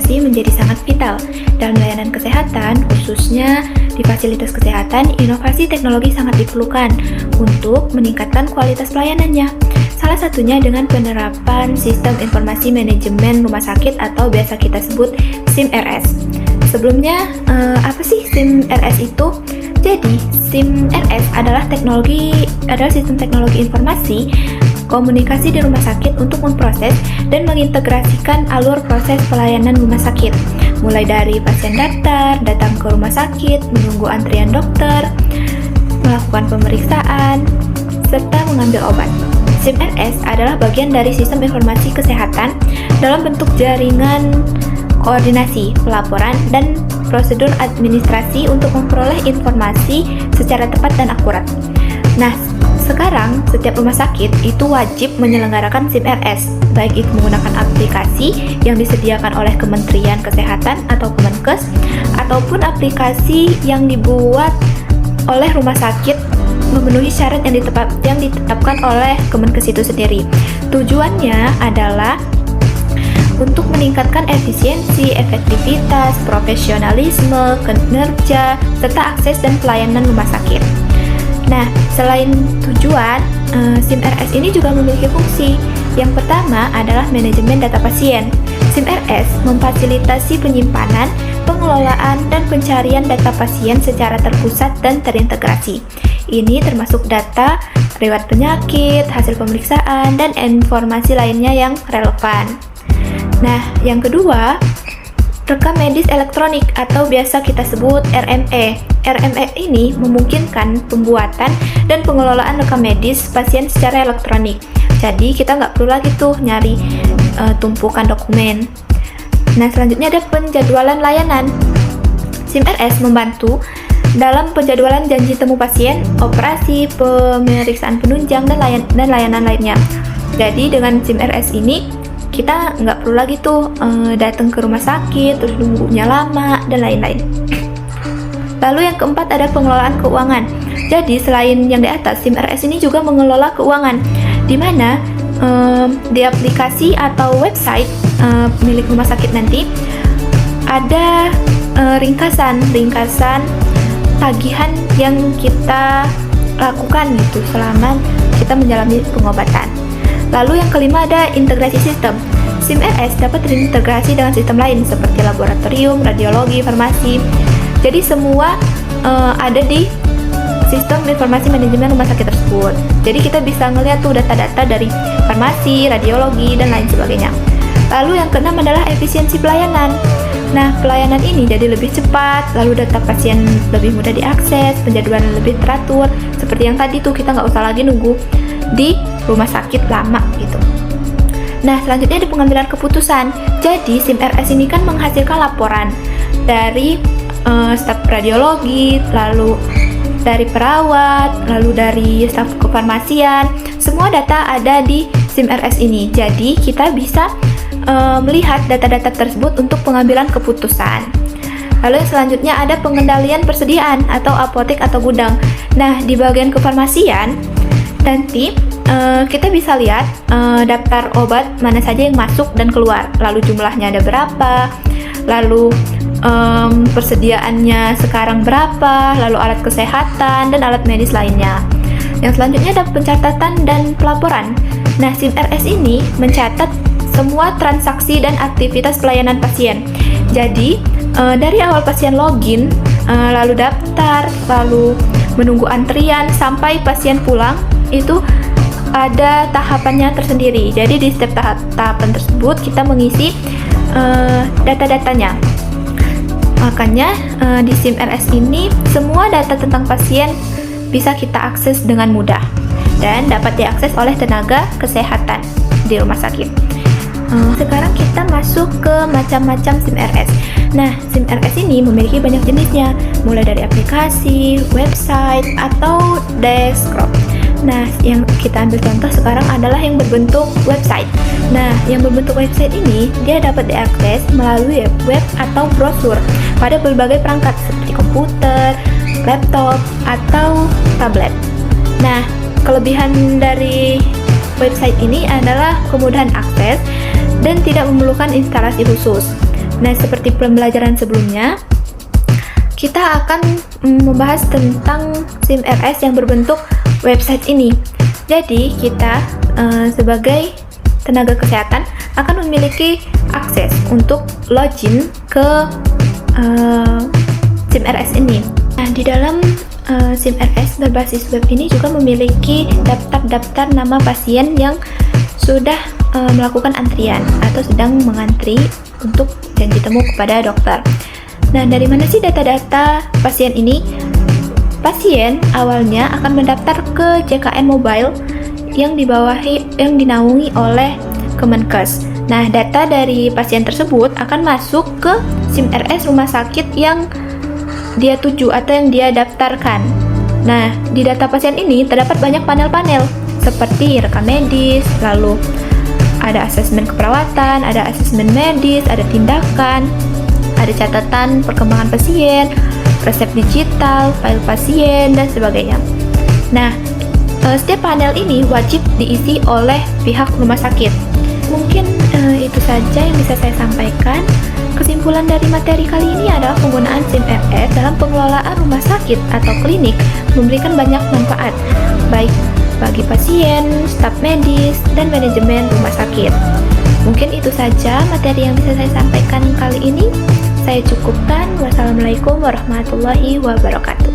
informasi menjadi sangat vital. Dalam layanan kesehatan, khususnya di fasilitas kesehatan, inovasi teknologi sangat diperlukan untuk meningkatkan kualitas pelayanannya. Salah satunya dengan penerapan Sistem Informasi Manajemen Rumah Sakit atau biasa kita sebut SIM-RS. Sebelumnya, apa sih SIM-RS itu? Jadi, SIM-RS adalah sistem teknologi informasi komunikasi di rumah sakit untuk memproses dan mengintegrasikan alur proses pelayanan rumah sakit, mulai dari pasien daftar, datang ke rumah sakit, menunggu antrian dokter, melakukan pemeriksaan, serta mengambil obat. SIM-RS adalah bagian dari sistem informasi kesehatan dalam bentuk jaringan koordinasi, pelaporan, dan prosedur administrasi untuk memperoleh informasi secara tepat dan akurat. Nah, sekarang setiap rumah sakit itu wajib menyelenggarakan SIM-RS, baik itu menggunakan aplikasi yang disediakan oleh Kementerian Kesehatan atau Kemenkes, ataupun aplikasi yang dibuat oleh rumah sakit memenuhi syarat yang ditetapkan oleh Kemenkes itu sendiri. Tujuannya adalah untuk meningkatkan efisiensi, efektivitas, profesionalisme, kinerja, serta akses dan pelayanan rumah sakit. Nah, selain tujuan, SIM-RS ini juga memiliki fungsi. Yang pertama adalah manajemen data pasien. SIM-RS memfasilitasi penyimpanan, pengelolaan, dan pencarian data pasien secara terpusat dan terintegrasi. Ini termasuk data, riwayat penyakit, hasil pemeriksaan, dan informasi lainnya yang relevan. Nah, yang kedua, rekam medis elektronik atau biasa kita sebut RME. RME ini memungkinkan pembuatan dan pengelolaan rekam medis pasien secara elektronik. Jadi kita nggak perlu lagi tuh nyari tumpukan dokumen. Nah, selanjutnya ada penjadwalan layanan. SIM-RS membantu dalam penjadwalan janji temu pasien, operasi, pemeriksaan penunjang, dan layanan lainnya. Jadi dengan SIM-RS ini kita nggak perlu lagi tuh datang ke rumah sakit, terus nunggunya lama, dan lain-lain. Lalu yang keempat ada pengelolaan keuangan. Jadi selain yang di atas, SIM-RS ini juga mengelola keuangan, di mana di aplikasi atau website milik rumah sakit nanti ada ringkasan tagihan yang kita lakukan gitu selama kita menjalani pengobatan. Lalu yang kelima ada integrasi sistem. SIM-RS dapat terintegrasi dengan sistem lain seperti laboratorium, radiologi, farmasi. Jadi semua ada di sistem informasi manajemen rumah sakit tersebut. Jadi kita bisa ngelihat tuh data-data dari farmasi, radiologi, dan lain sebagainya. Lalu yang keenam adalah efisiensi pelayanan. Nah, pelayanan ini jadi lebih cepat, lalu data pasien lebih mudah diakses, penjadwalan lebih teratur. Seperti yang tadi tuh, kita nggak usah lagi nunggu di rumah sakit lama gitu. Nah, selanjutnya ada pengambilan keputusan. Jadi, SIM-RS ini kan menghasilkan laporan dari staf radiologi, lalu dari perawat, lalu dari staf kefarmasian. Semua data ada di SIM-RS ini. Jadi, kita bisa melihat data-data tersebut untuk pengambilan keputusan. Lalu yang selanjutnya ada pengendalian persediaan atau apotek atau gudang. Nah, di bagian kefarmasian nanti kita bisa lihat daftar obat mana saja yang masuk dan keluar, lalu jumlahnya ada berapa, lalu persediaannya sekarang berapa, lalu alat kesehatan dan alat medis lainnya. Yang selanjutnya ada pencatatan dan pelaporan. Nah, SIM-RS ini mencatat semua transaksi dan aktivitas pelayanan pasien. Jadi, dari awal pasien login, lalu daftar, lalu menunggu antrian, sampai pasien pulang, itu ada tahapannya tersendiri. Jadi, di setiap tahapan tersebut, kita mengisi data-datanya. Makanya, di SIM-RS ini, semua data tentang pasien bisa kita akses dengan mudah dan dapat diakses oleh tenaga kesehatan di rumah sakit. Sekarang kita masuk ke macam-macam SIM-RS. Nah, SIM-RS ini memiliki banyak jenisnya, mulai dari aplikasi, website, atau desktop. Nah, yang kita ambil contoh sekarang adalah yang berbentuk website. Nah, yang berbentuk website ini, dia dapat diakses melalui web atau brosur pada berbagai perangkat seperti komputer, laptop, atau tablet. Nah, kelebihan dari website ini adalah kemudahan akses dan tidak memerlukan instalasi khusus. Nah, seperti pembelajaran sebelumnya, kita akan membahas tentang SIM-RS yang berbentuk website ini. Jadi, kita sebagai tenaga kesehatan akan memiliki akses untuk login ke SIM-RS ini. Nah, di dalam SIM-RS berbasis web ini juga memiliki daftar-daftar nama pasien yang sudah melakukan antrian atau sedang mengantri untuk janji temu kepada dokter. Nah, dari mana sih data-data pasien ini? Pasien awalnya akan mendaftar ke JKN Mobile yang dinaungi oleh Kemenkes. Nah, data dari pasien tersebut akan masuk ke SIM-RS rumah sakit yang dia tuju atau yang dia daftarkan. Nah, di data pasien ini terdapat banyak panel-panel seperti rekam medis, lalu ada asesmen keperawatan, ada asesmen medis, ada tindakan, ada catatan perkembangan pasien, resep digital, file pasien, dan sebagainya. Nah, setiap panel ini wajib diisi oleh pihak rumah sakit. Mungkin itu saja yang bisa saya sampaikan. Kesimpulan dari materi kali ini adalah penggunaan SIM-RS dalam pengelolaan rumah sakit atau klinik memberikan banyak manfaat, baik bagi pasien, staf medis, dan manajemen rumah sakit. Mungkin itu saja materi yang bisa saya sampaikan kali ini. Saya cukupkan. Wassalamualaikum warahmatullahi wabarakatuh.